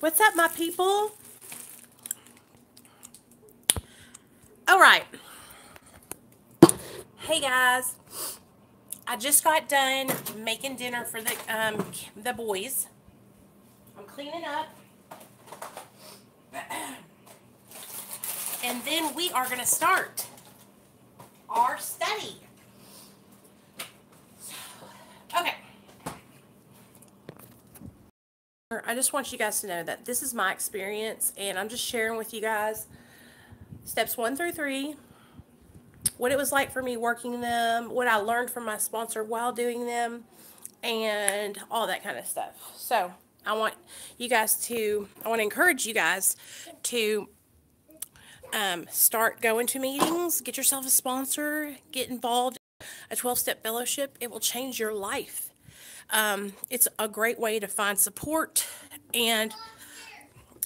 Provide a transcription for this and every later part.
What's up, my people? All right. Hey, guys. I just got done making dinner for the boys. I'm cleaning up. And then we are going to start our study. Okay. I just want you guys to know that this is my experience, and I'm just sharing with you guys steps 1 through 3, what it was like for me working them, what I learned from my sponsor while doing them, and all that kind of stuff. So I want to encourage you guys to start going to meetings, get yourself a sponsor, get involved in a 12-step fellowship. It will change your life. It's a great way to find support, and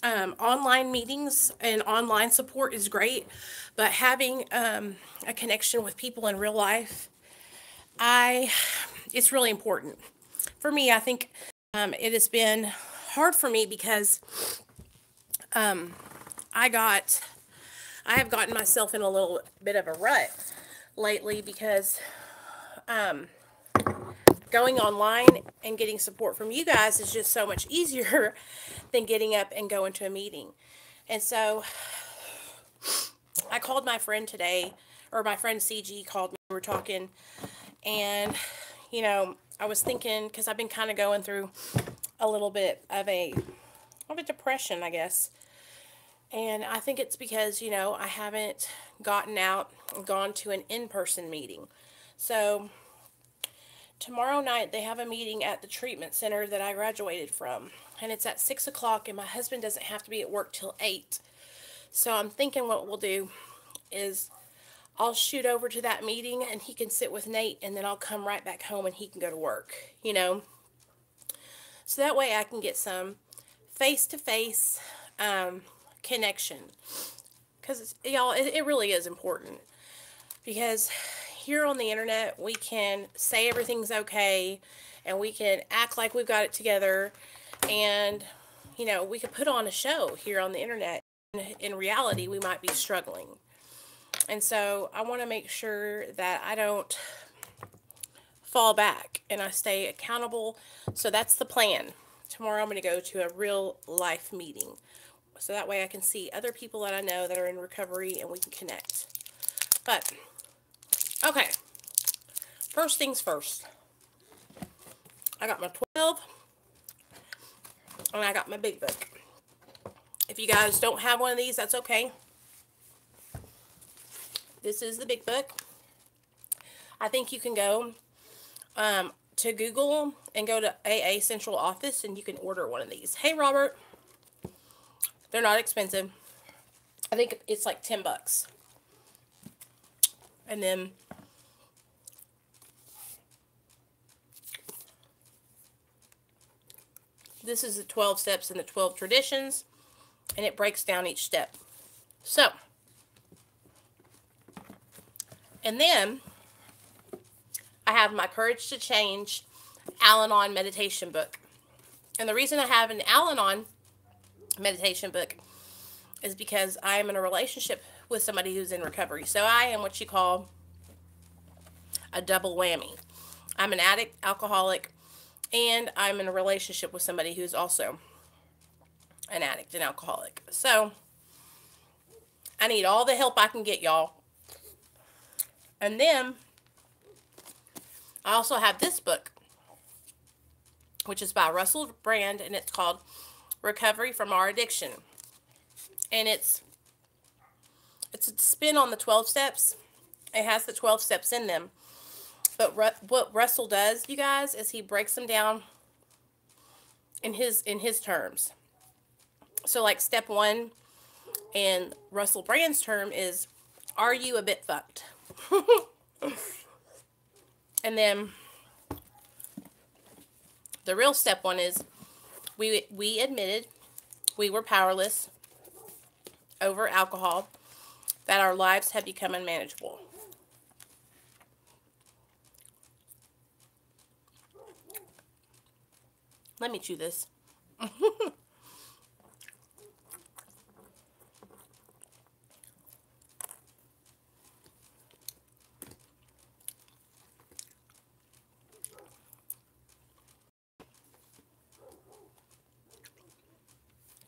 online meetings and online support is great, but having a connection with people in real life, it's really important. For me, I think it has been hard for me because I have gotten myself in a little bit of a rut lately because going online and getting support from you guys is just so much easier than getting up and going to a meeting. And so I called my friend today, or my friend CG called me. We were talking, and I was thinking, because I've been kind of going through a little bit of a depression, I guess. And I think it's because, I haven't gotten out and gone to an in-person meeting. So tomorrow night they have a meeting at the treatment center that I graduated from. And it's at 6 o'clock, and my husband doesn't have to be at work till 8. So I'm thinking what we'll do is I'll shoot over to that meeting and he can sit with Nate, and then I'll come right back home and he can go to work, So that way I can get some face-to-face connection. Because, y'all, it really is important. Because here on the internet, we can say everything's okay, and we can act like we've got it together, and, we could put on a show here on the internet. In reality, we might be struggling. And so I want to make sure that I don't fall back and I stay accountable. So that's the plan. Tomorrow I'm going to go to a real life meeting. So that way I can see other people that I know that are in recovery and we can connect. But, okay. First things first. I got my 12 and I got my big book. If you guys don't have one of these, that's okay. This is the big book. I think you can go to Google and go to AA Central Office and you can order one of these. Hey, Robert. They're not expensive. I think it's like $10. And then this is the 12 steps and the 12 traditions, and it breaks down each step. So, and then I have my Courage to Change Al-Anon meditation book. And the reason I have an Al-Anon meditation book is because I am in a relationship with somebody who's in recovery. So I am what you call a double whammy. I'm an addict, alcoholic, and I'm in a relationship with somebody who's also an addict and alcoholic. So I need all the help I can get, y'all. And then I also have this book, which is by Russell Brand, and it's called Recovery from Our Addiction. And it's a spin on the 12 steps. It has the 12 steps in them. But what Russell does, you guys, is he breaks them down in his terms. So like step 1 in Russell Brand's term is, are you a bit fucked? And then the real step 1 is, we admitted we were powerless over alcohol, that our lives had become unmanageable. Let me chew this.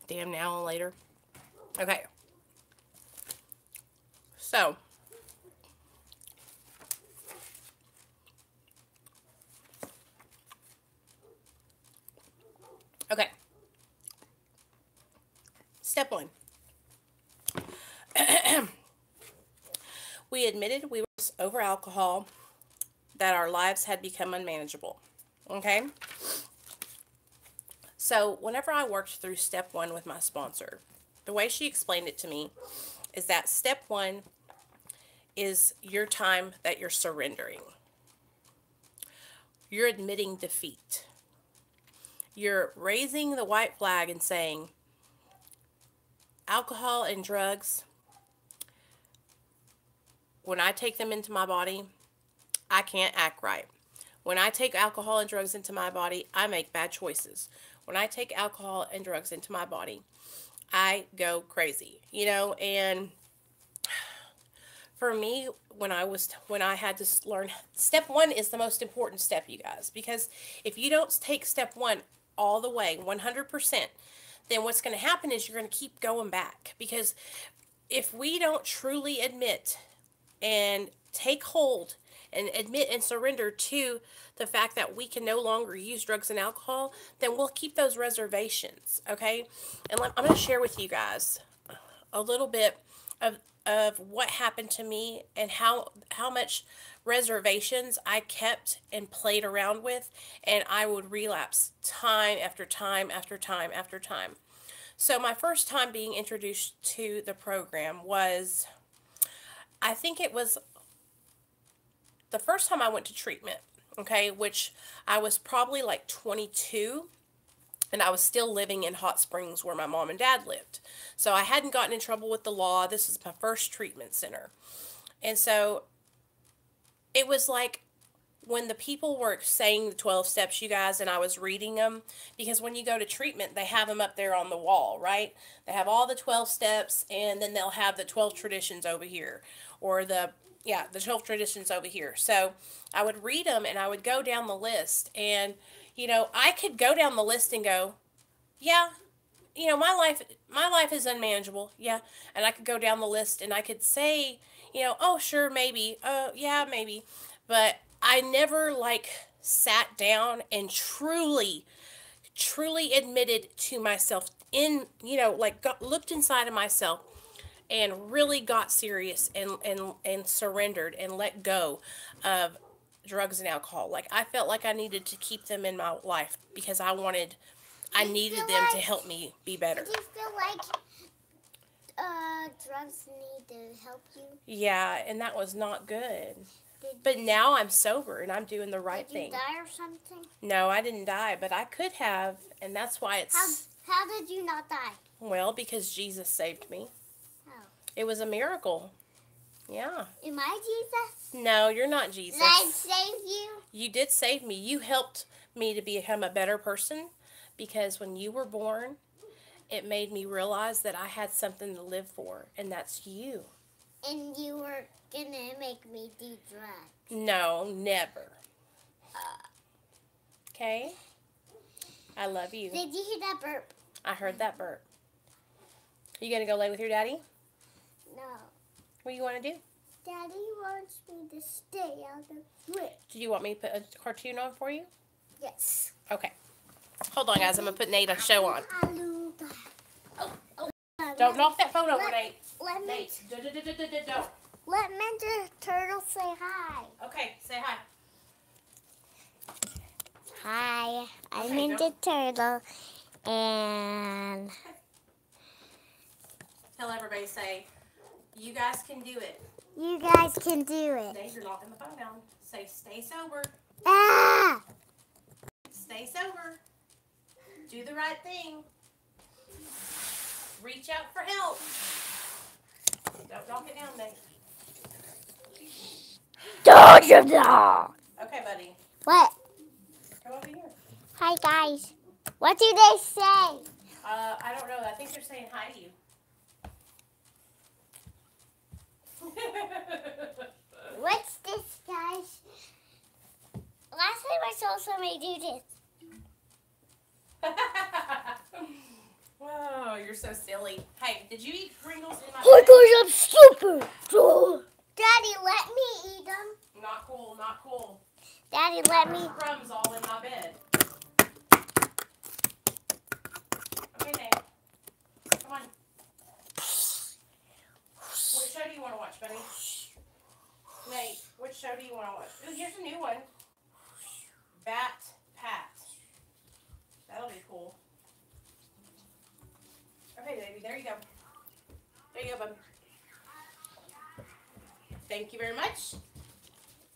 Damn, now and later. Okay. So. Okay. Step 1. We admitted we were over alcohol, that our lives had become unmanageable. Okay? So, whenever I worked through step 1 with my sponsor, the way she explained it to me is that step 1 is your time that you're surrendering. You're admitting defeat. You're raising the white flag and saying, alcohol and drugs, when I take them into my body, I can't act right. When I take alcohol and drugs into my body, I make bad choices. When I take alcohol and drugs into my body, I go crazy, you know. And for me, when I had to learn, step 1 is the most important step, you guys, because if you don't take step 1 all the way, 100%, then what's going to happen is you're going to keep going back. Because if we don't truly admit and take hold and admit and surrender to the fact that we can no longer use drugs and alcohol, then we'll keep those reservations, okay? And I'm going to share with you guys a little bit of what happened to me and how much reservations I kept and played around with, and I would relapse time after time after time after time. So my first time being introduced to the program was, I think it was the first time I went to treatment, okay, which I was probably like 22, and I was still living in Hot Springs where my mom and dad lived. So I hadn't gotten in trouble with the law. This was my first treatment center. And so it was like when the people were saying the 12 steps, you guys, and I was reading them, because when you go to treatment, they have them up there on the wall, right? They have all the 12 steps, and then they'll have the 12 traditions over here, or the 12 traditions over here. So I would read them, and I would go down the list, and, you know, I could go down the list and go, yeah, you know, my life is unmanageable, yeah, and I could go down the list, and I could say, you know, oh, sure, maybe, yeah, maybe, but I never, like, sat down and truly admitted to myself looked inside of myself and really got serious and surrendered and let go of drugs and alcohol. Like, I felt like I needed to keep them in my life because I needed them to help me be better. Do you feel like drugs need to help you? Yeah, and that was not good. But now I'm sober and I'm doing the right thing. Did you die or something? No, I didn't die, but I could have, and that's why it's... How did you not die? Well, because Jesus saved me. How? It was a miracle. Yeah. Am I Jesus? No, you're not Jesus. Did I save you? You did save me. You helped me to become a better person, because when you were born, it made me realize that I had something to live for, and that's you. And you were gonna make me do drugs? No, never. Okay? I love you. Did you hear that burp? I heard that burp. You gonna go lay with your daddy? No. What do you want to do? Daddy wants me to stay out of the fridge. Do you want me to put a cartoon on for you? Yes. Okay. Hold on, guys. I'm going to put Nate a show on. Oh. Don't knock that phone over, Nate. Nate. Don't. Let Ninja Turtle say hi. Okay, say hi. Hi, I'm Okay, Ninja Turtle, and Tell everybody, say, you guys can do it. you guys can do it. Nate, you're knocking the phone down. Say, stay sober. Ah! Stay sober. Do the right thing. Reach out for help. Don't knock it down, Nate. Okay, buddy. What? Come over here. Hi, guys. What do they say? I don't know. I think they're saying hi to you. What's this, guys? Last time I saw somebody do this. Wow, you're you're so silly. Hey, did you eat Pringles in my Oh bag? gosh, I'm super. Daddy, let me eat them. Not cool, not cool. Daddy, let me. There's crumbs all in my bed. Okay, Nate. Come on. What show do you want to watch, buddy? Nate, which show do you want to watch? Ooh, here's a new one. Bat Pat. That'll be cool. Okay, baby, there you go. There you go, bub. Thank you very much.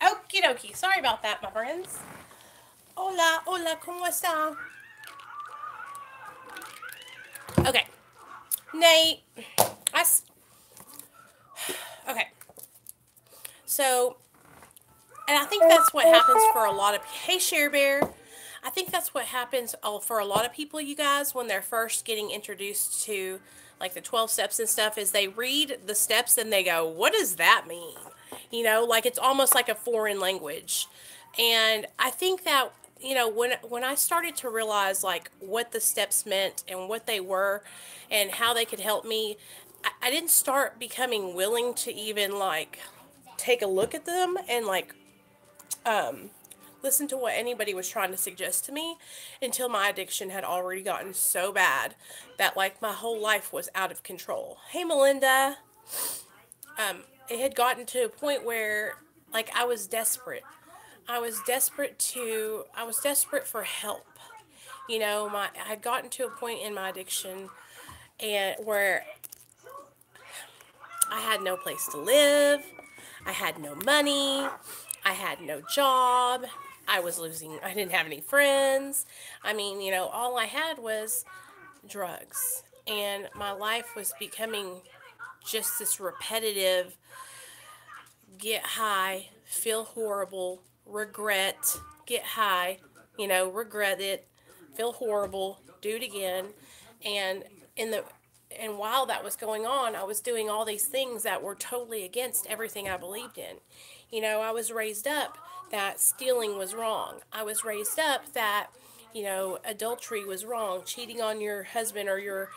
Okie dokie. Sorry about that, my friends. Hola, hola, ¿cómo está? Okay. Nate. Okay. So, and I think that's what happens for a lot of... Hey, Share Bear. I think that's what happens for a lot of people, you guys, when they're first getting introduced to, like, the 12 steps and stuff, is they read the steps and they go, what does that mean? You know, like, it's almost like a foreign language. And I think that, you know, when I started to realize, like, what the steps meant and what they were and how they could help me, I didn't start becoming willing to even, like, take a look at them and, like, listen to what anybody was trying to suggest to me until my addiction had already gotten so bad that, like, my whole life was out of control. Hey, Melinda. It had gotten to a point where, like, I was desperate. I was desperate for help. You know, I had gotten to a point in my addiction and where I had no place to live. I had no money. I had no job. I didn't have any friends. I mean, you know, all I had was drugs. And my life was becoming just this repetitive get high, feel horrible, regret, get high, you know, regret it, feel horrible, do it again. And while that was going on, I was doing all these things that were totally against everything I believed in. You know, I was raised up that stealing was wrong. I was raised up that, you know, adultery was wrong. Cheating on your husband or your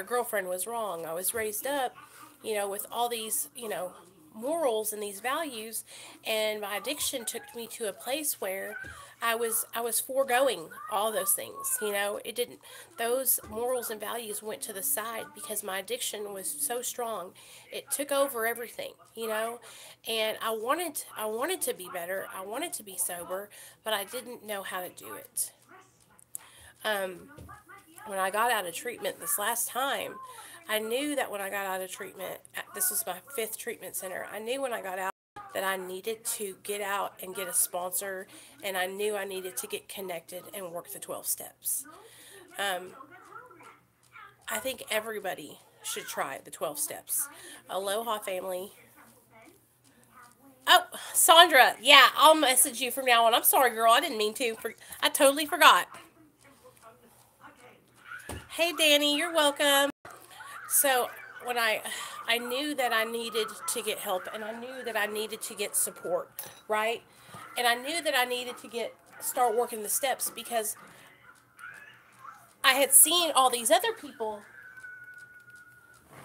girlfriend was wrong. I was raised up, you know, with all these, you know, morals and these values, and my addiction took me to a place where I was foregoing all those things. You know, those morals and values went to the side because my addiction was so strong. It took over everything, you know, and I wanted to be better. I wanted to be sober, but I didn't know how to do it. When I got out of treatment this last time, I knew that when I got out of treatment, this was my 5th treatment center, I knew when I got out that I needed to get out and get a sponsor, and I knew I needed to get connected and work the 12 steps. I think everybody should try the 12 steps. Aloha, family. Oh, Sandra, yeah, I'll message you from now on. I'm sorry, girl, I didn't mean to. I totally forgot. Hey, Danny, you're welcome. So when I knew that I needed to get help, and I knew that I needed to get support, right? And I knew that I needed to start working the steps because I had seen all these other people.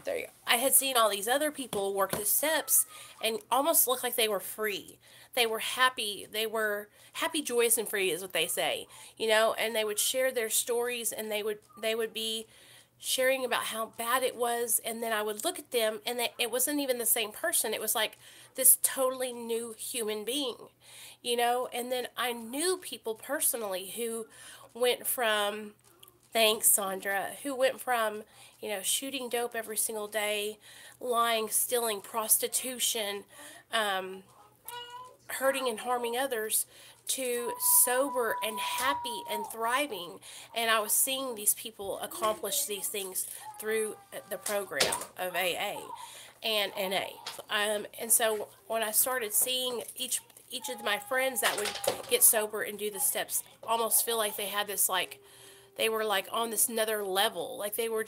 There you go. I had seen all these other people work the steps and almost look like they were free. They were happy. They were happy, joyous, and free is what they say, you know, and they would share their stories, and they would be sharing about how bad it was, and then I would look at them, and it wasn't even the same person. It was like this totally new human being, you know, and then I knew people personally who went from, thanks, Sandra, who went from, you know, shooting dope every single day, lying, stealing, prostitution, hurting and harming others, to sober and happy and thriving. And I was seeing these people accomplish these things through the program of AA and NA. And so when I started seeing each of my friends that would get sober and do the steps almost feel like they had this, like, they were like on this another level. Like they were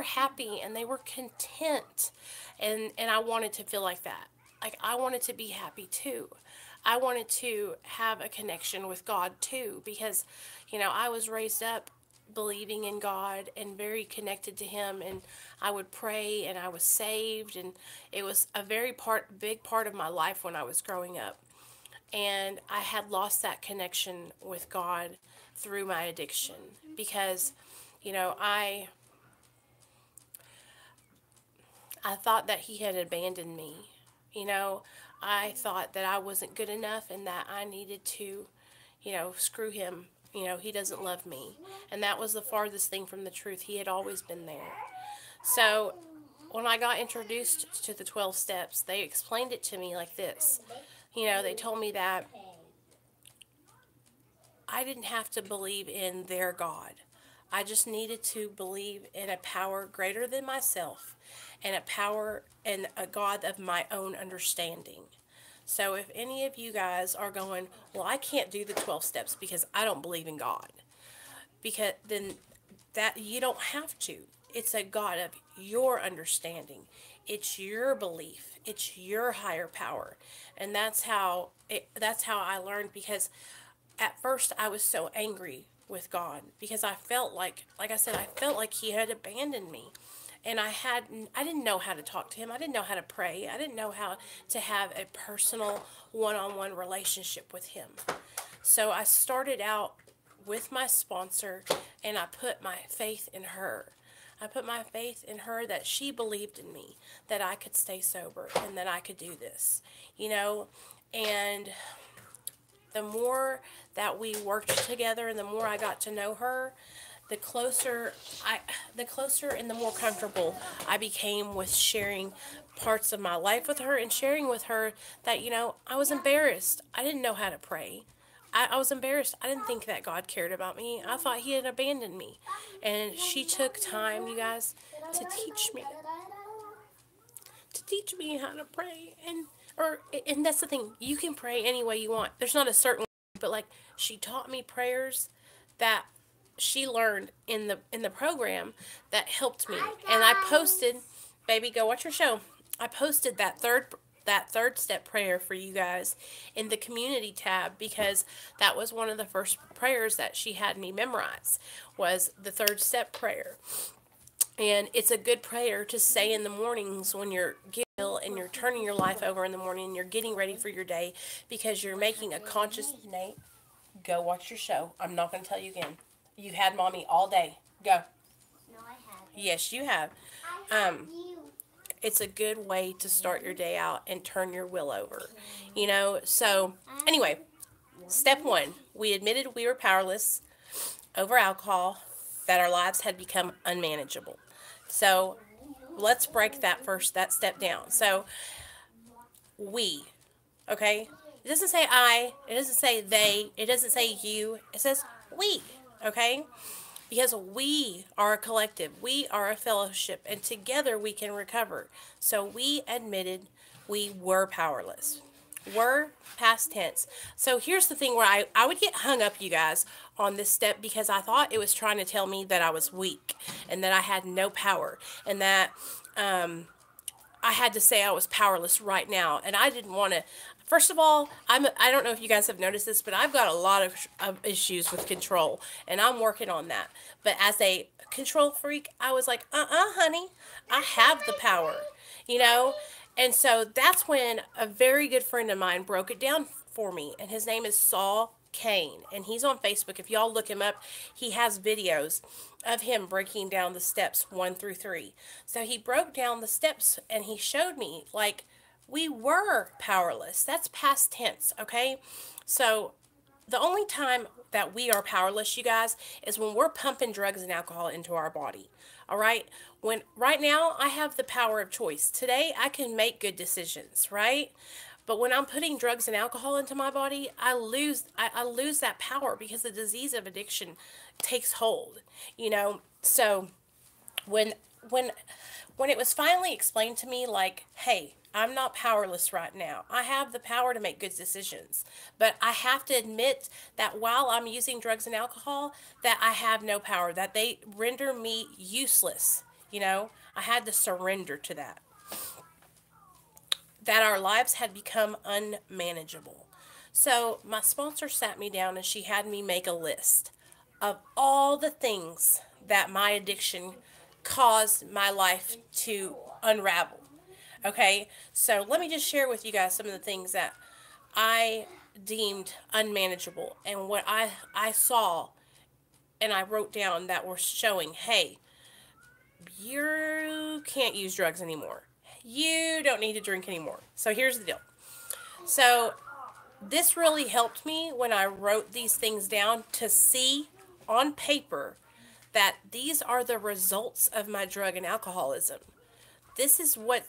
happy and they were content. And I wanted to feel like that. Like I wanted to be happy too. I wanted to have a connection with God too, because, you know, I was raised up believing in God and very connected to Him, and I would pray and I was saved, and it was a big part of my life when I was growing up. And I had lost that connection with God through my addiction because, you know, I thought that He had abandoned me. You know, I thought that I wasn't good enough and that I needed to, screw Him. He doesn't love me. And that was the farthest thing from the truth. He had always been there. So when I got introduced to the 12 steps, they explained it to me like this. They told me that I didn't have to believe in their God. I just needed to believe in a power greater than myself and a power and a God of my own understanding. So if any of you guys are going, well, I can't do the 12 steps because I don't believe in God, because then that you don't have to. It's a God of your understanding. It's your belief. It's your higher power. And that's how I learned, because at first I was so angry with God because I felt like I said, I felt like He had abandoned me. And I didn't know how to talk to Him. I didn't know how to pray. I didn't know how to have a personal one-on-one relationship with Him. So I started out with my sponsor, and I put my faith in her. I put my faith in her that she believed in me, that I could stay sober and that I could do this, and the more that we worked together and the more I got to know her, the closer and the more comfortable I became with sharing parts of my life with her, and sharing with her that, I was embarrassed. I didn't know how to pray. I was embarrassed. I didn't think that God cared about me. I thought He had abandoned me. And she took time, you guys, to teach me. To teach me how to pray. And that's the thing. You can pray any way you want. There's not a certain way, but she taught me prayers that she learned in the program that helped me. And I posted, baby, go watch your show. I posted that third step prayer for you guys in the community tab, because that was one of the first prayers that she had me memorize, was the third step prayer. And it's a good prayer to say in the mornings when you're ill and you're turning your life over in the morning and you're getting ready for your day, because you're making a conscious. Nate, go watch your show. I'm not going to tell you again. You had mommy all day. Go. No, I haven't. Yes, you have. It's a good way to start your day out and turn your will over. So anyway, step 1, we admitted we were powerless over alcohol, that our lives had become unmanageable. So let's break that step down. So we, okay? It doesn't say I, it doesn't say they, it doesn't say you, it says we, okay? Because we are a collective, we are a fellowship, and together we can recover. So we admitted we were powerless. Were, past tense. So here's the thing where I would get hung up, you guys, on this step, because I thought it was trying to tell me that I was weak and that I had no power, and that I had to say I was powerless right now. And I didn't want to. First of all, I don't know if you guys have noticed this, but I've got a lot of issues with control, and I'm working on that. But as a control freak, I was like, honey, I have the power, And so that's when a very good friend of mine broke it down for me, and his name is Saul Kane, and he's on Facebook. If y'all look him up, he has videos of him breaking down the steps 1 through 3. So he broke down the steps, and he showed me, we were powerless. That's past tense, okay? So the only time that we are powerless, you guys, is when we're pumping drugs and alcohol into our body. All right? When right now I have the power of choice. Today I can make good decisions, right? But when I'm putting drugs and alcohol into my body, I lose that power, because the disease of addiction takes hold, So when it was finally explained to me, hey, I'm not powerless right now. I have the power to make good decisions. But I have to admit that while I'm using drugs and alcohol, that I have no power, that they render me useless. I had to surrender to that. That our lives had become unmanageable. So my sponsor sat me down and she had me make a list of all the things that my addiction caused my life to unravel. Okay, so let me just share with you guys some of the things that I deemed unmanageable and what I saw and I wrote down that were showing, hey, you can't use drugs anymore. You don't need to drink anymore. So here's the deal. So this really helped me when I wrote these things down to see on paper that these are the results of my drug and alcoholism. This is what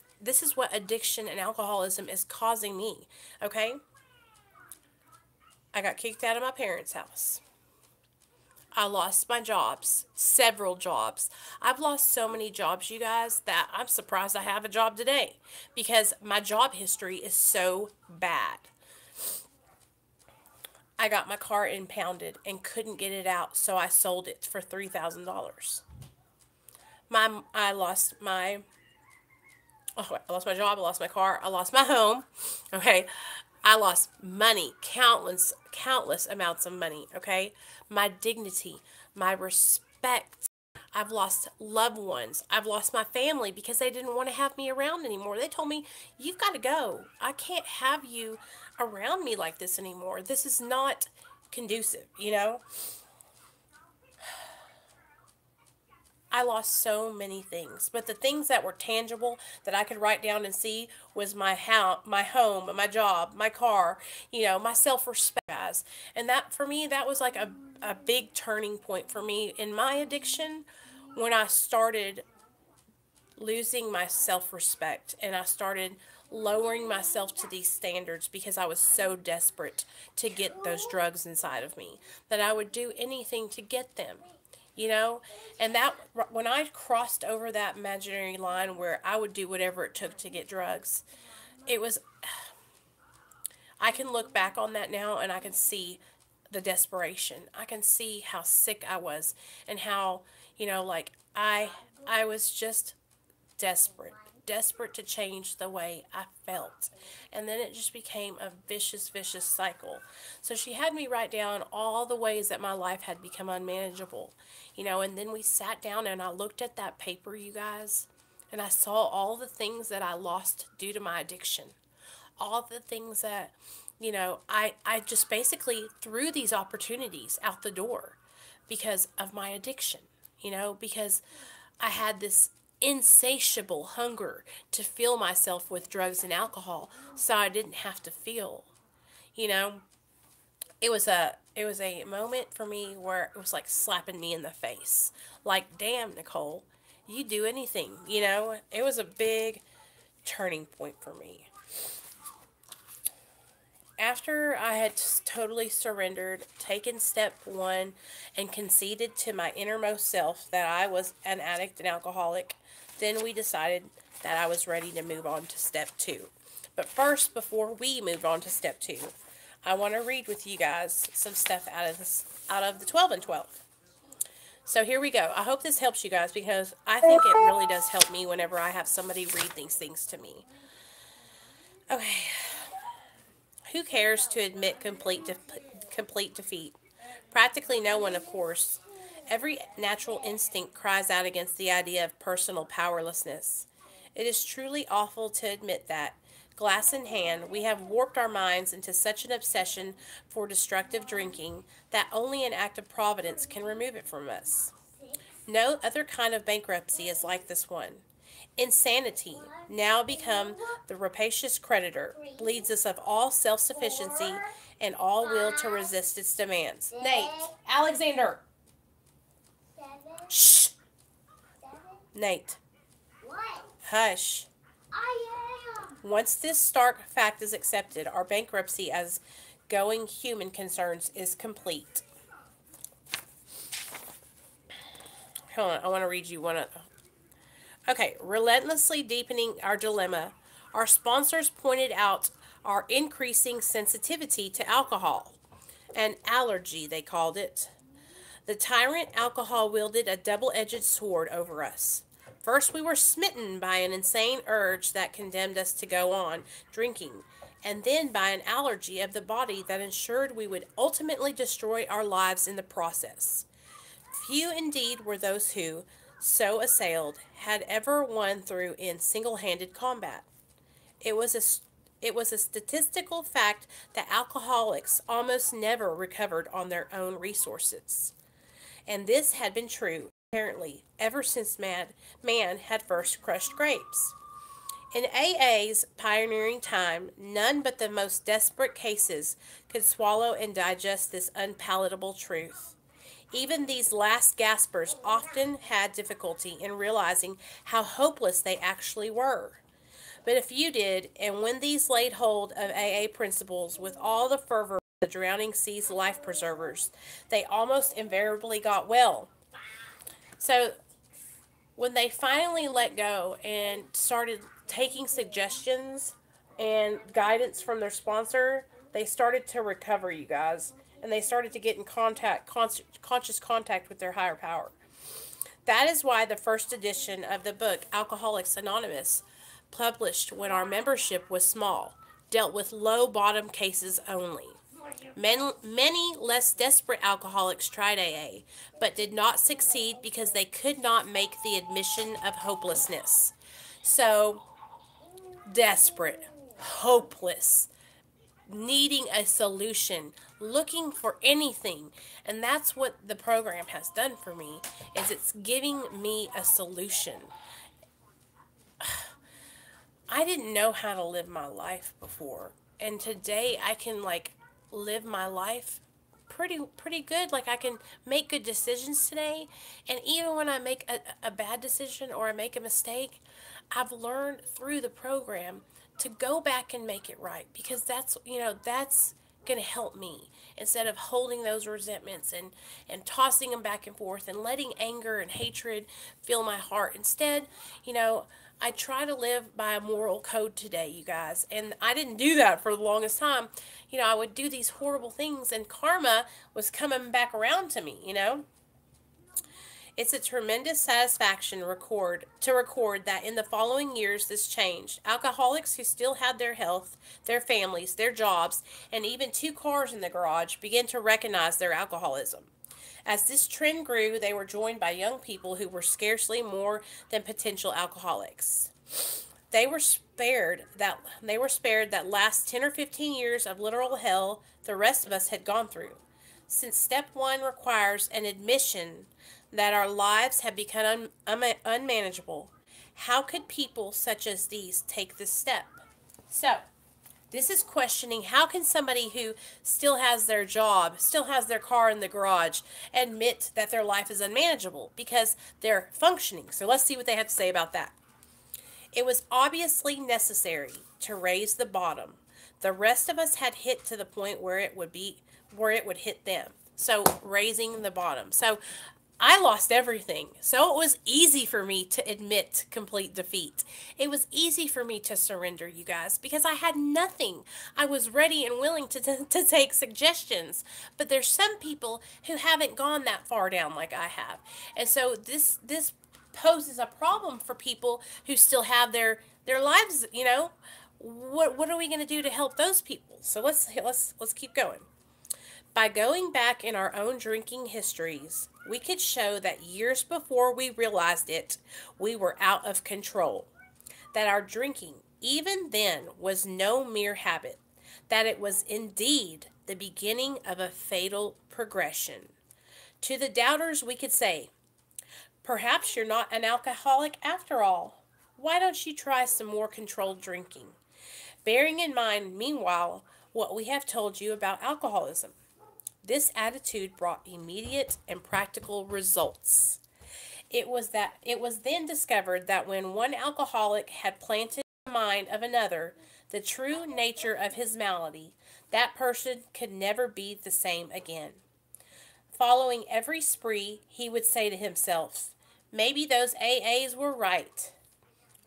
addiction and alcoholism is causing me. Okay? I got kicked out of my parents' house. I lost my jobs, several jobs. I've lost so many jobs, you guys, that I'm surprised I have a job today because my job history is so bad. I got my car impounded and couldn't get it out, so I sold it for $3,000. I lost my job, I lost my car, I lost my home. Okay? I lost money, countless amounts of money, okay? My dignity, my respect. I've lost loved ones. I've lost my family because they didn't want to have me around anymore. They told me, "You've got to go. I can't have you around me like this anymore. This is not conducive, you know?" I lost so many things, but the things that were tangible that I could write down and see was my house, my home, my job, my car, my self-respect, guys. And that for me, that was like a big turning point for me in my addiction when I started losing my self-respect and I started lowering myself to these standards because I was so desperate to get those drugs inside of me that I would do anything to get them. And that when I crossed over that imaginary line where I would do whatever it took to get drugs, it was, I can look back on that now and I can see the desperation. I can see how sick I was and how, like I was just desperate to change the way I felt. And then it just became a vicious cycle. So she had me write down all the ways that my life had become unmanageable, and then we sat down and I looked at that paper, you guys, and I saw all the things that I lost due to my addiction. All the things that, I just basically threw these opportunities out the door because of my addiction, because I had this insatiable hunger to fill myself with drugs and alcohol so I didn't have to feel. You know, it was a moment for me where it was like slapping me in the face. Like, damn, Nicole, you do anything, It was a big turning point for me. After I had totally surrendered, taken step one, and conceded to my innermost self that I was an addict and alcoholic, then we decided that I was ready to move on to step two. But first, before we move on to step two, I want to read with you guys some stuff out of the 12 and 12. So here we go. I hope this helps you guys because I think it really does help me whenever I have somebody read these things to me. Okay. Who cares to admit complete defeat? Practically no one, of course. Every natural instinct cries out against the idea of personal powerlessness. It is truly awful to admit that, glass in hand, we have warped our minds into such an obsession for destructive drinking that only an act of providence can remove it from us. No other kind of bankruptcy is like this one. Insanity, now become the rapacious creditor, bleeds us of all self-sufficiency and all will to resist its demands. Nate, Alexander. Shh. Nate. What? Hush. Once this stark fact is accepted, our bankruptcy as going human concerns is complete. Hold on, I want to read you one of. Okay, relentlessly deepening our dilemma, our sponsors pointed out our increasing sensitivity to alcohol. An allergy, they called it. The tyrant alcohol wielded a double-edged sword over us. First, we were smitten by an insane urge that condemned us to go on drinking, and then by an allergy of the body that ensured we would ultimately destroy our lives in the process. Few indeed were those who, so assailed, had ever won through in single-handed combat. It was a it was a statistical fact that alcoholics almost never recovered on their own resources. And this had been true, apparently, ever since man had first crushed grapes. In AA's pioneering time, none but the most desperate cases could swallow and digest this unpalatable truth. Even these last gaspers often had difficulty in realizing how hopeless they actually were. But a few did, and when these laid hold of AA principles with all the fervor of the drowning sea's life preservers, they almost invariably got well. So when they finally let go and started taking suggestions and guidance from their sponsor, they started to recover, you guys. And they started to get in conscious contact with their higher power. That is why the first edition of the book, Alcoholics Anonymous, published when our membership was small, dealt with low bottom cases only. Many less desperate alcoholics tried AA, but did not succeed because they could not make the admission of hopelessness. So, desperate, hopeless, needing a solution, looking for anything. And that's what the program has done for me, is it's giving me a solution. I didn't know how to live my life before, and today I can live my life pretty good. Like, I can make good decisions today, and even when I make a bad decision or I make a mistake, I've learned through the program to go back and make it right, because that's going to help me, instead of holding those resentments and tossing them back and forth and letting anger and hatred fill my heart. Instead, I try to live by a moral code today, you guys. And I didn't do that for the longest time. I would do these horrible things, and karma was coming back around to me. It's a tremendous satisfaction to record that in the following years this changed. Alcoholics who still had their health, their families, their jobs, and even 2 cars in the garage began to recognize their alcoholism. As this trend grew, they were joined by young people who were scarcely more than potential alcoholics. They were spared that last 10 or 15 years of literal hell the rest of us had gone through. Since step 1 requires an admission that our lives have become unmanageable, how could people such as these take this step? So, this is questioning, how can somebody who still has their job, still has their car in the garage, admit that their life is unmanageable because they're functioning? So let's see what they have to say about that. It was obviously necessary to raise the bottom. The rest of us had hit to the point where it would hit them. So raising the bottom. So I lost everything. So it was easy for me to admit complete defeat. It was easy for me to surrender, you guys, because I had nothing. I was ready and willing to take suggestions. But there's some people who haven't gone that far down like I have. And so this poses a problem for people who still have their lives, What are we going to do to help those people? So let's keep going. By going back in our own drinking histories, we could show that years before we realized it, we were out of control. That our drinking, even then, was no mere habit. That it was indeed the beginning of a fatal progression. To the doubters, we could say, perhaps you're not an alcoholic after all. Why don't you try some more controlled drinking? Bearing in mind, meanwhile, what we have told you about alcoholism. This attitude brought immediate and practical results. It was then discovered that when one alcoholic had planted in the mind of another the true nature of his malady, that person could never be the same again. Following every spree, he would say to himself, maybe those AAs were right.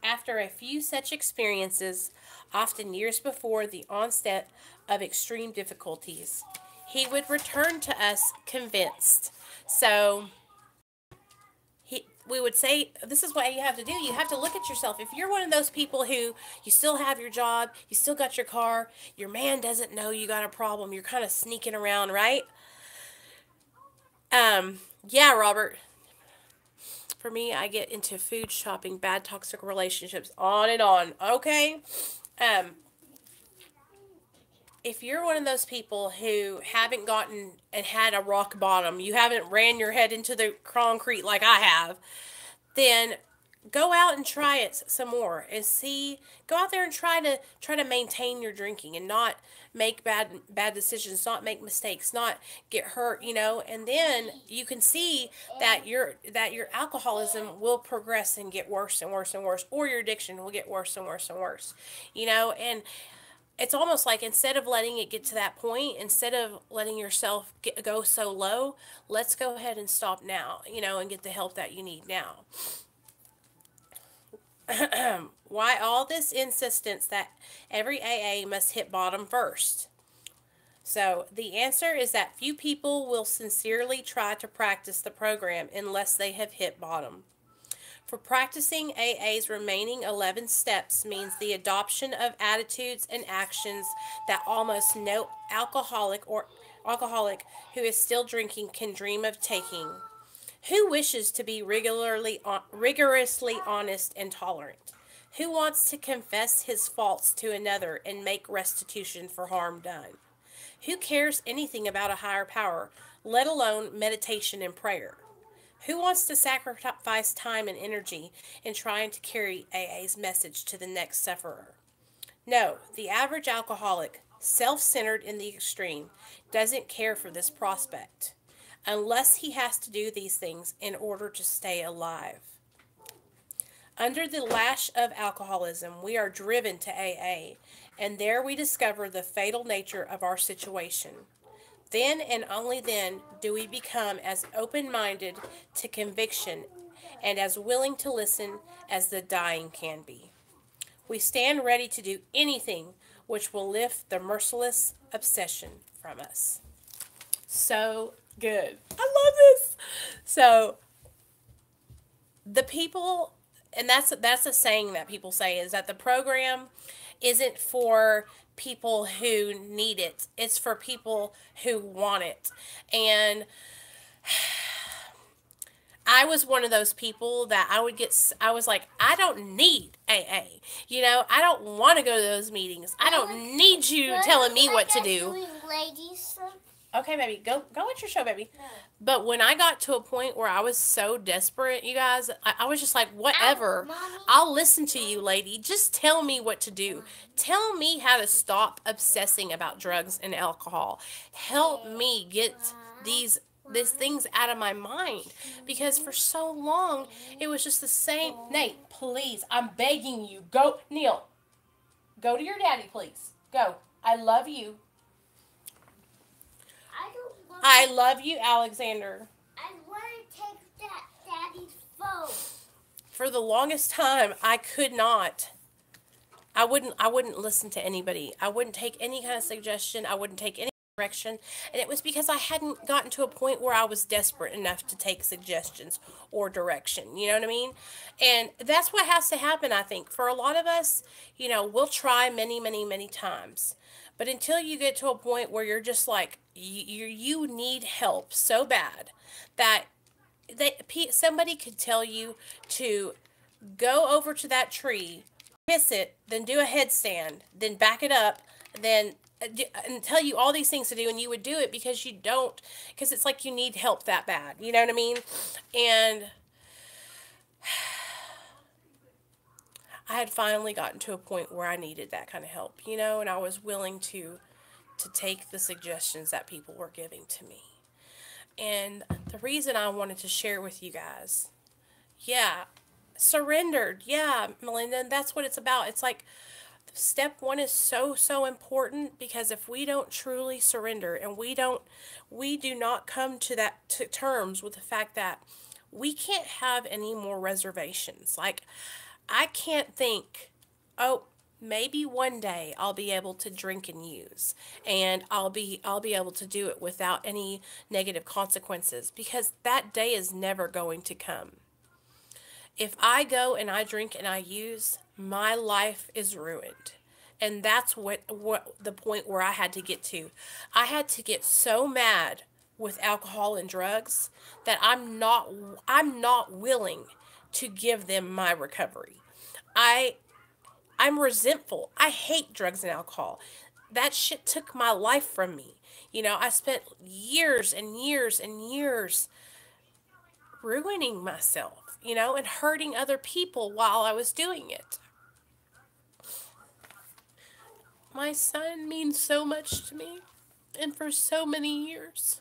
After a few such experiences, often years before the onset of extreme difficulties, he would return to us convinced. So we would say, this is what you have to do. You have to look at yourself. If you're one of those people who you still have your job, you still got your car, your man doesn't know you got a problem, you're kind of sneaking around, right? Yeah, Robert. For me, I get into food shopping, bad toxic relationships, on and on. Okay. Um, if you're one of those people who haven't gotten and had a rock bottom, you haven't ran your head into the concrete like I have, then go out and try it some more and see. Go out there and try to maintain your drinking and not make bad decisions, not make mistakes, not get hurt, and then you can see that your alcoholism will progress and get worse and worse and worse, or your addiction will get worse and worse and worse, and it's almost like, instead of letting it get to that point, instead of letting yourself go so low, let's go ahead and stop now, and get the help that you need now. Why all this insistence that every AA must hit bottom first? So, the answer is that few people will sincerely try to practice the program unless they have hit bottom. For practicing AA's remaining 11 steps means the adoption of attitudes and actions that almost no alcoholic who is still drinking can dream of taking. Who wishes to be rigorously honest and tolerant? Who wants to confess his faults to another and make restitution for harm done? Who cares anything about a higher power, let alone meditation and prayer? Who wants to sacrifice time and energy in trying to carry AA's message to the next sufferer? No, the average alcoholic, self-centered in the extreme, doesn't care for this prospect, unless he has to do these things in order to stay alive. Under the lash of alcoholism, we are driven to AA, and there we discover the fatal nature of our situation. Then and only then do we become as open-minded to conviction and as willing to listen as the dying can be. We stand ready to do anything which will lift the merciless obsession from us. So good. I love this. So the people, and that's a saying that people say, is that the program isn't for people who need it. It's for people who want it. And I was one of those people that I was like, I don't need AA. I don't want to go to those meetings. I don't need you telling me what to do. Okay, baby, go watch your show, baby. No. But when I got to a point where I was so desperate, you guys, I was just like, whatever. I'll listen to you, lady. Just tell me what to do. Tell me how to stop obsessing about drugs and alcohol. Help me get these things out of my mind. Because for so long, it was just the same. Nate, please, I'm begging you. Go, Neil. Go to your daddy, please. Go. I love you. I love you, Alexander. I want to take that daddy's phone. For the longest time, I could not. I wouldn't listen to anybody. I wouldn't take any kind of suggestion. I wouldn't take any direction. And it was because I hadn't gotten to a point where I was desperate enough to take suggestions or direction. You know what I mean? And that's what has to happen, I think. For a lot of us, we'll try many, many, many times. But until you get to a point where you're just like, you need help so bad that somebody could tell you to go over to that tree, kiss it, then do a headstand, then back it up, then and tell you all these things to do, and you would do it because it's like you need help that bad. You know what I mean? And I had finally gotten to a point where I needed that kind of help, and I was willing to take the suggestions that people were giving to me. And the reason I wanted to share with you guys, surrendered, Melinda, and that's what it's about. It's like, step one is so, so important, because if we don't truly surrender, and we do not come to terms with the fact that we can't have any more reservations. Like, I can't think, maybe one day I'll be able to drink and use, and I'll be able to do it without any negative consequences, because that day is never going to come. If I go and I drink and I use, my life is ruined. And that's what the point where I had to get to. I had to get so mad with alcohol and drugs that I'm not willing to give them my recovery. I I'm resentful. I hate drugs and alcohol. That shit took my life from me. I spent years and years and years ruining myself, and hurting other people while I was doing it. My son means so much to me, and for so many years.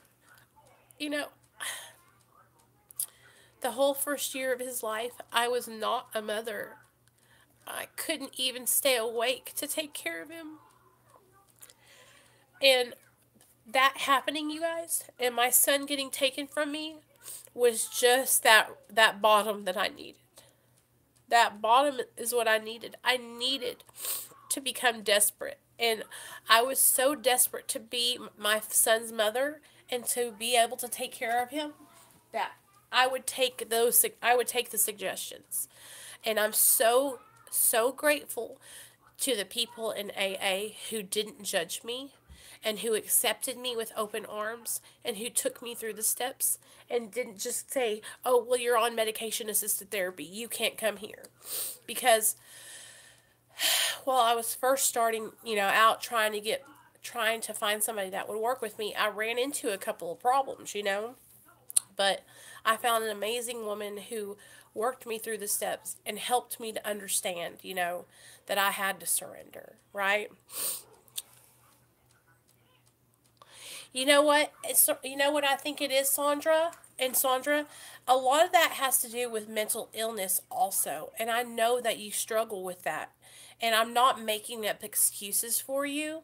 You know, the whole first year of his life, I was not a mother. I couldn't even stay awake to take care of him. And that happening, you guys, and my son getting taken from me was just that bottom that I needed. That bottom is what I needed. I needed to become desperate. And I was so desperate to be my son's mother and to be able to take care of him that I would take the suggestions. And I'm so grateful to the people in AA who didn't judge me and who accepted me with open arms and who took me through the steps and didn't just say, "Oh, well, you're on medication assisted therapy. You can't come here." Because while I was first starting, out trying to find somebody that would work with me, I ran into a couple of problems. But I found an amazing woman who worked me through the steps and helped me to understand, that I had to surrender, right? You know what? You know what I think it is, Sandra? And Sandra, a lot of that has to do with mental illness also. And I know that you struggle with that. And I'm not making up excuses for you.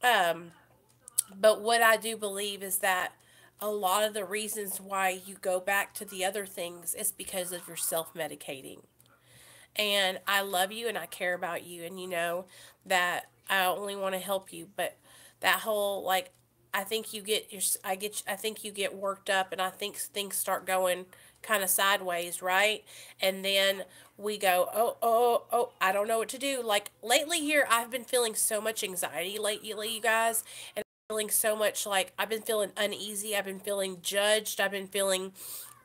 But what I do believe is that a lot of the reasons why you go back to the other things is because of your self-medicating. And I love you and I care about you, and you know that I only want to help you, but that whole like I think you get worked up, and I think things start going kind of sideways, right? And then we go, oh, I don't know what to do. Like lately here, I've been feeling so much anxiety lately, you guys, and feeling so much like I've been feeling uneasy. I've been feeling judged. I've been feeling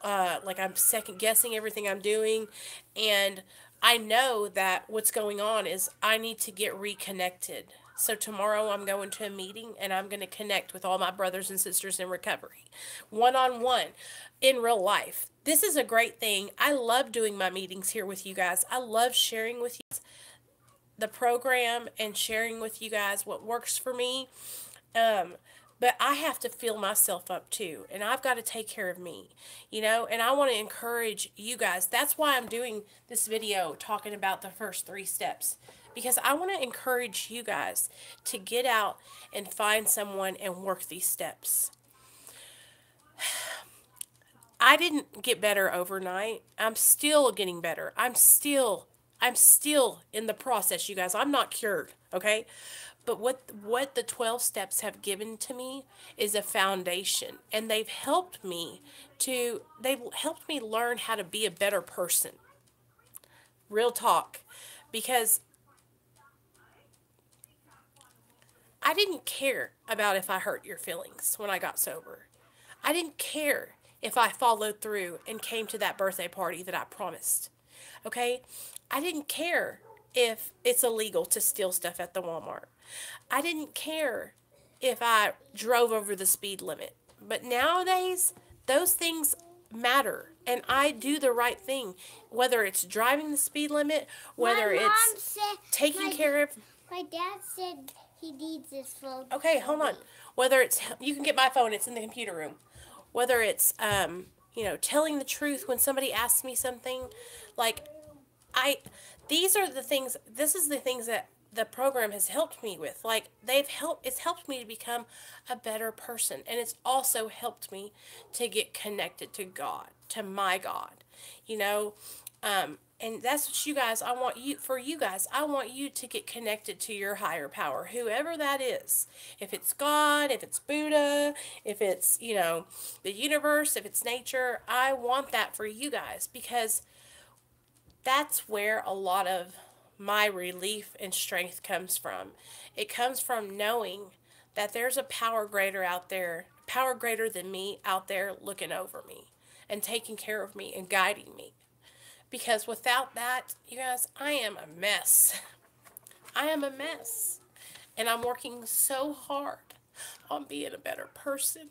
like I'm second guessing everything I'm doing. And I know that what's going on is I need to get reconnected. So tomorrow I'm going to a meeting and I'm going to connect with all my brothers and sisters in recovery, one on one, in real life. This is a great thing. I love doing my meetings here with you guys. I love sharing with you the program and sharing with you guys what works for me. Um, but I have to fill myself up too, and I've got to take care of me, and I want to encourage you guys. That's why I'm doing this video talking about the first 3 steps, because I want to encourage you guys to get out and find someone and work these steps. I didn't get better overnight. I'm still getting better. I'm still in the process, you guys. I'm not cured, okay? But what the 12 steps have given to me is a foundation, and they've helped me learn how to be a better person. Real talk. Because I didn't care about if I hurt your feelings when I got sober. I didn't care if I followed through and came to that birthday party that I promised. Okay? I didn't care if it's illegal to steal stuff at the Walmart. I didn't care if I drove over the speed limit. But nowadays, those things matter. And I do the right thing. Whether it's driving the speed limit, whether it's taking care of... My dad said he needs his phone. Okay, hold on. Whether it's... You can get my phone. It's in the computer room. Whether it's, telling the truth when somebody asks me something. Like, these are the things... This is the things that the program has helped me with. Like, it's helped me to become a better person. And it's also helped me to get connected to God, to my God, and that's what you guys, I want you to get connected to your higher power, whoever that is. If it's God, if it's Buddha, if it's, the universe, if it's nature, I want that for you guys, because that's where a lot of my relief and strength comes from. It comes from knowing that there's a power greater out there, power greater than me out there looking over me and taking care of me and guiding me. Because without that, you guys, I am a mess. I am a mess. And I'm working so hard on being a better person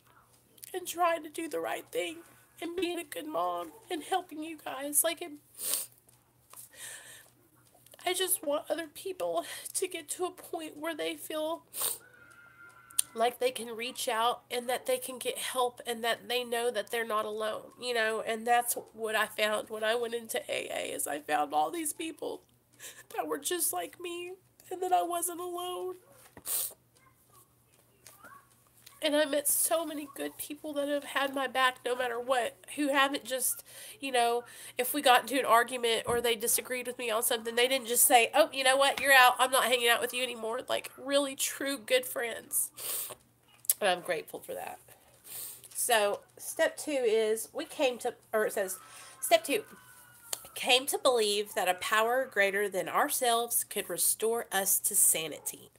and trying to do the right thing and being a good mom and helping you guys. I just want other people to get to a point where they feel like they can reach out and that they can get help and that they know that they're not alone, and that's what I found when I went into AA is I found all these people that were just like me and that I wasn't alone. And I met so many good people that have had my back no matter what, who haven't just, if we got into an argument or they disagreed with me on something, they didn't just say, oh, you know what, you're out, I'm not hanging out with you anymore. Like, really true good friends. And I'm grateful for that. So, step 2 is, step 2, came to believe that a power greater than ourselves could restore us to sanity.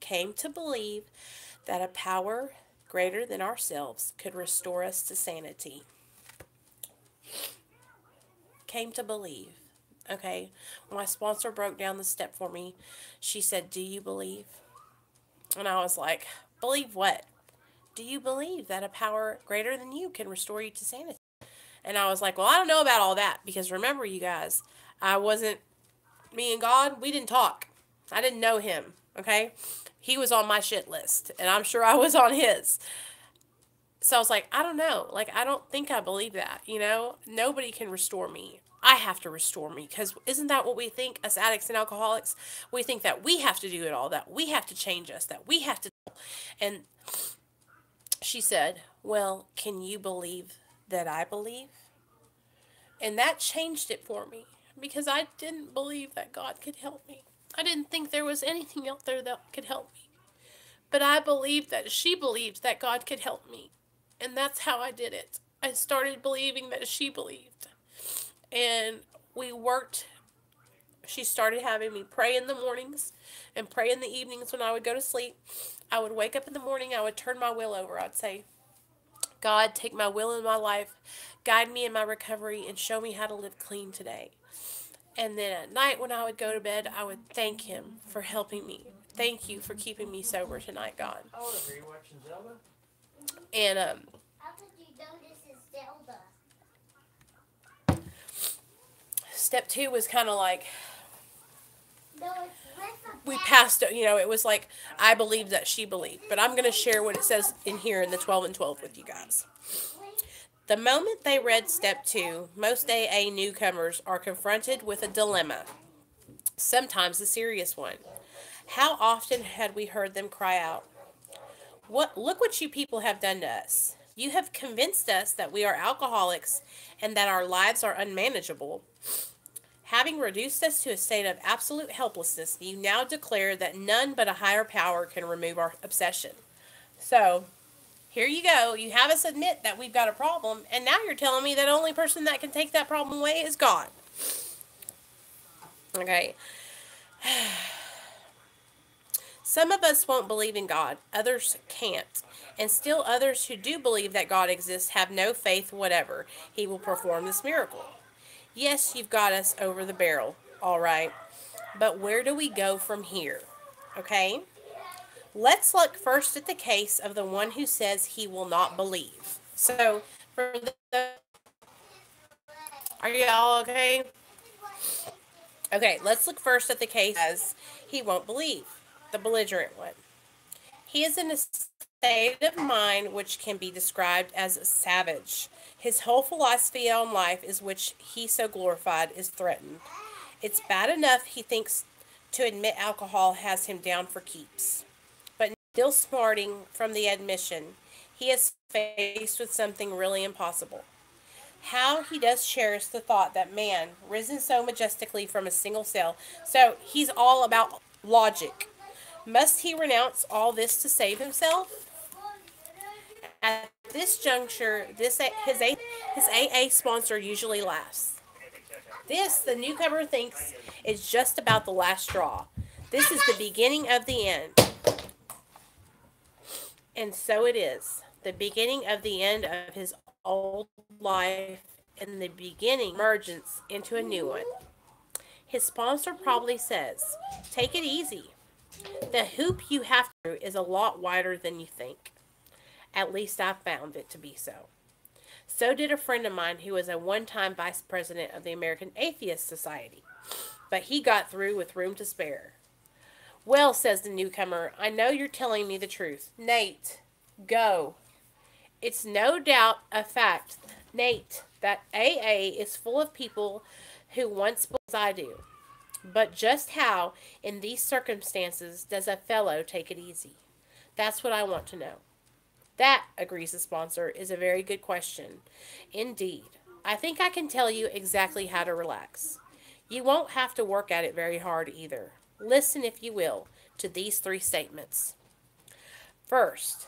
Came to believe that a power greater than ourselves could restore us to sanity. Came to believe. Okay, when my sponsor broke down the step for me, she said, do you believe? And I was like, believe what? Do you believe that a power greater than you can restore you to sanity? And I was like, well, I don't know about all that, because remember, you guys, me and God, we didn't talk. I didn't know him, okay? He was on my shit list, and I'm sure I was on his. So I was like, I don't know. Like, I don't think I believe that, Nobody can restore me. I have to restore me, because isn't that what we think, us addicts and alcoholics? We think that we have to do it all, that we have to change us, that we have to. And she said, well, can you believe that I believe? And that changed it for me, because I didn't believe that God could help me. I didn't think there was anything out there that could help me. But I believed that she believed that God could help me. And that's how I did it. I started believing that she believed. And we worked. She started having me pray in the mornings and pray in the evenings when I would go to sleep. I would wake up in the morning. I would turn my will over. I'd say, God, take my will in my life. Guide me in my recovery and show me how to live clean today. And then at night when I would go to bed, I would thank him for helping me. Thank you for keeping me sober tonight, God. How old are you watching Zelda? And How could you know this is Zelda? step 2 was kind of like, No, it's with a we passed, it was like, I believed that she believed. But I'm going to share what it says in here in the 12 and 12 with you guys. The moment they read step 2, most AA newcomers are confronted with a dilemma, sometimes a serious one. How often had we heard them cry out, look what you people have done to us. You have convinced us that we are alcoholics and that our lives are unmanageable. Having reduced us to a state of absolute helplessness, you now declare that none but a higher power can remove our obsession. So, here you go. You have us admit that we've got a problem, and now you're telling me that the only person that can take that problem away is God. Okay. Some of us won't believe in God. Others can't. And still others who do believe that God exists have no faith whatever he will perform this miracle. Yes, you've got us over the barrel, all right. But where do we go from here? Okay? Let's look first at the case of the one who says he will not believe. So, are you all okay? Okay, let's look first at the case as he won't believe, the belligerent one. He is in a state of mind which can be described as savage. His whole philosophy on life is which he so glorified is threatened. It's bad enough, he thinks, to admit alcohol has him down for keeps. But still smarting from the admission, he is faced with something really impossible. How he does cherish the thought that man, risen so majestically from a single cell, so he's all about logic. Must he renounce all this to save himself? At this juncture, his AA sponsor usually laughs. This, the newcomer thinks, is just about the last straw. This is the beginning of the end. And so it is. the beginning of the end of his old life and the beginning emergence into a new one. His sponsor probably says, take it easy. The hoop you have to is a lot wider than you think. At least I found it to be so. So did a friend of mine who was a one-time vice president of the American Atheist Society. But he got through with room to spare. Well, says the newcomer, I know you're telling me the truth. Nate, go. It's no doubt a fact, Nate, that AA is full of people who once believed as I do. But just how, in these circumstances, does a fellow take it easy? That's what I want to know. That, agrees the sponsor, is a very good question. Indeed. I think I can tell you exactly how to relax. You won't have to work at it very hard either. Listen, if you will, to these 3 statements. First,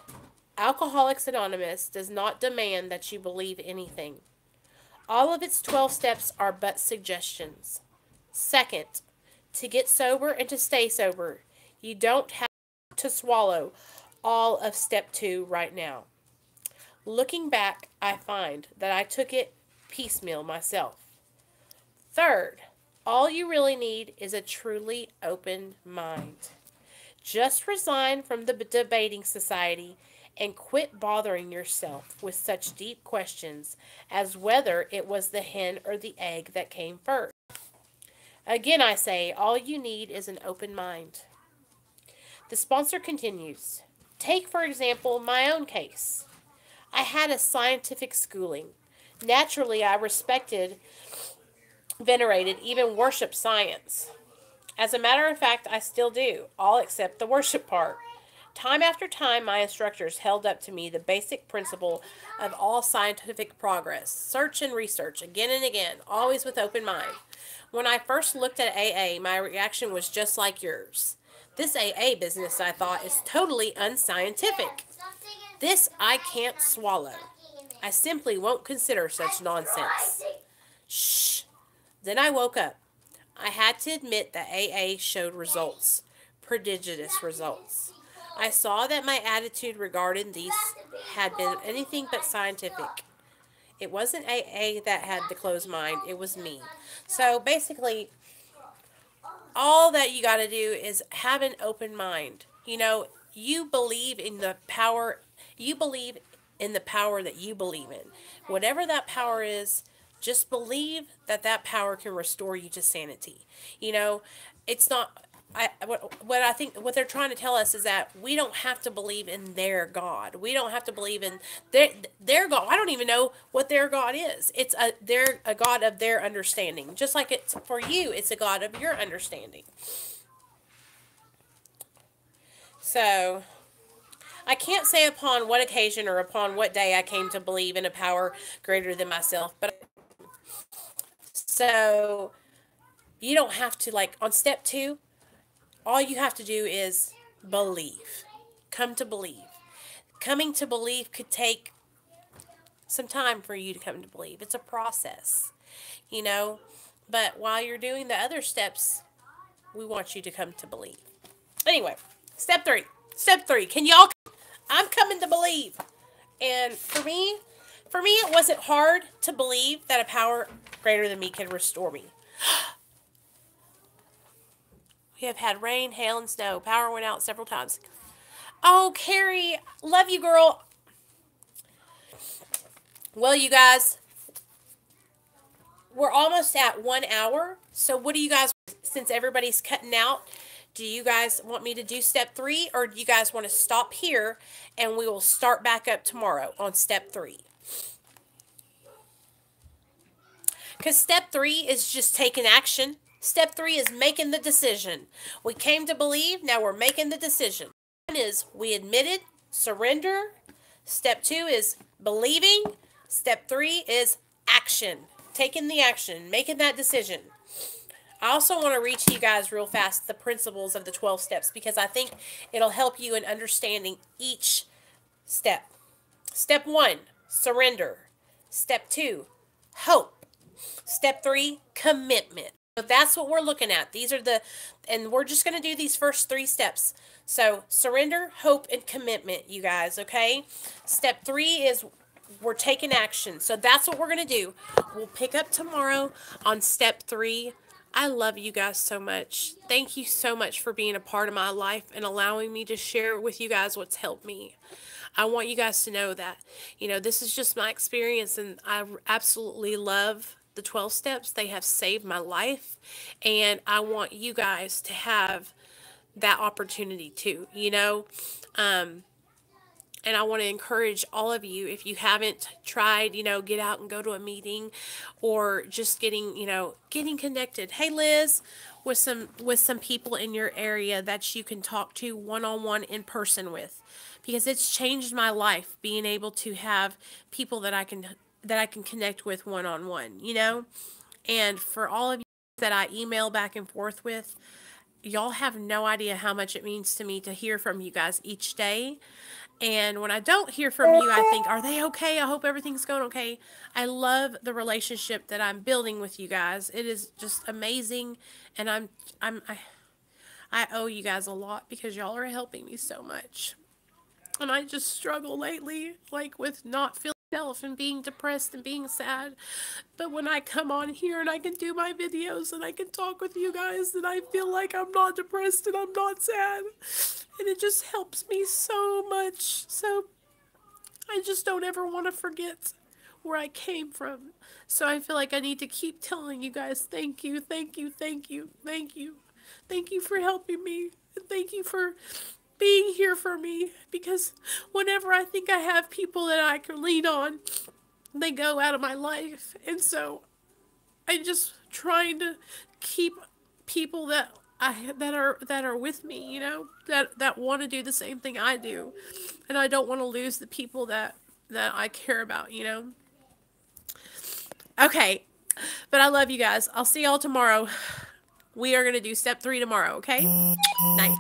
Alcoholics Anonymous does not demand that you believe anything. All of its 12 steps are but suggestions. Second, to get sober and to stay sober, you don't have to swallow all of step 2 right now. Looking back, I find that I took it piecemeal myself. Third, all you really need is a truly open mind. Just resign from the debating society and quit bothering yourself with such deep questions as whether it was the hen or the egg that came first. Again, I say, all you need is an open mind. The sponsor continues. Take, for example, my own case. I had a scientific schooling. Naturally, I respected, venerated, even worshipped science. As a matter of fact, I still do, all except the worship part. Time after time, my instructors held up to me the basic principle of all scientific progress. Search and research, again and again, always with open mind. When I first looked at AA, my reaction was just like yours. This AA business, I thought, is totally unscientific. This I can't swallow. I simply won't consider such nonsense. Shh. Then I woke up. I had to admit that AA showed results. Prodigious results. I saw that my attitude regarding these had been anything but scientific. It wasn't AA that had the closed mind. It was me. So basically, all that you got to do is have an open mind. You know, you believe in the power. You believe in the power that you believe in. Whatever that power is, just believe that that power can restore you to sanity. You know, it's not. What I think what they're trying to tell us is that we don't have to believe in their God. We don't have to believe in their God. I don't even know what their God is. It's a God of their understanding. Just like it's for you, it's a God of your understanding. So I can't say upon what occasion or upon what day I came to believe in a power greater than myself, but so you don't have to, like on step 2, all you have to do is believe. Come to believe. Coming to believe could take some time for you to come to believe. It's a process, you know. But while you're doing the other steps, we want you to come to believe. Anyway, step 3. Step 3. Can y'all? I'm coming to believe. And for me, it wasn't hard to believe that a power greater than me can restore me. We have had rain, hail, and snow. Power went out several times. Oh, Carrie, love you, girl. Well, you guys, we're almost at 1 hour. So what do you guys, since everybody's cutting out, do you guys want me to do step 3, or do you guys want to stop here and we will start back up tomorrow on step 3? Because step 3 is just taking action. Step 3 is making the decision. We came to believe, now we're making the decision. One is we admitted, surrender. Step 2 is believing. Step 3 is action. Taking the action, making that decision. I also want to read to you guys real fast the principles of the 12 steps because I think it'll help you in understanding each step. Step 1, surrender. Step 2, hope. Step 3, commitment. So that's what we're looking at. These are and we're just going to do these first 3 steps. So surrender, hope, and commitment, you guys, okay? Step 3 is we're taking action. So that's what we're going to do. We'll pick up tomorrow on step 3. I love you guys so much. Thank you so much for being a part of my life and allowing me to share with you guys what's helped me. I want you guys to know that, this is just my experience, and I absolutely love the 12 steps. They have saved my life, and I want you guys to have that opportunity too, and I want to encourage all of you, if you haven't tried, get out and go to a meeting, or just getting connected. Hey, Liz, with some people in your area that you can talk to one-on-one in person with, because it's changed my life being able to have people that I can connect with one-on-one, And for all of you that I email back and forth with, y'all have no idea how much it means to me to hear from you guys each day. And when I don't hear from you, I think, are they okay? I hope everything's going okay. I love the relationship that I'm building with you guys. It is just amazing, and I owe you guys a lot because y'all are helping me so much. And I just struggle lately, like with not feeling myself and being depressed and being sad. But when I come on here and I can do my videos and I can talk with you guys, and I feel like I'm not depressed and I'm not sad. And it just helps me so much. So I just don't ever want to forget where I came from. So I feel like I need to keep telling you guys, thank you, thank you, thank you, thank you. Thank you for helping me. And thank you for being here for me, because whenever I think I have people that I can lean on, they go out of my life. And so I'm just trying to keep people that are with me, that want to do the same thing I do. And I don't want to lose the people that I care about. Okay. But I love you guys. I'll see y'all tomorrow. We are going to do step 3 tomorrow, okay? Night.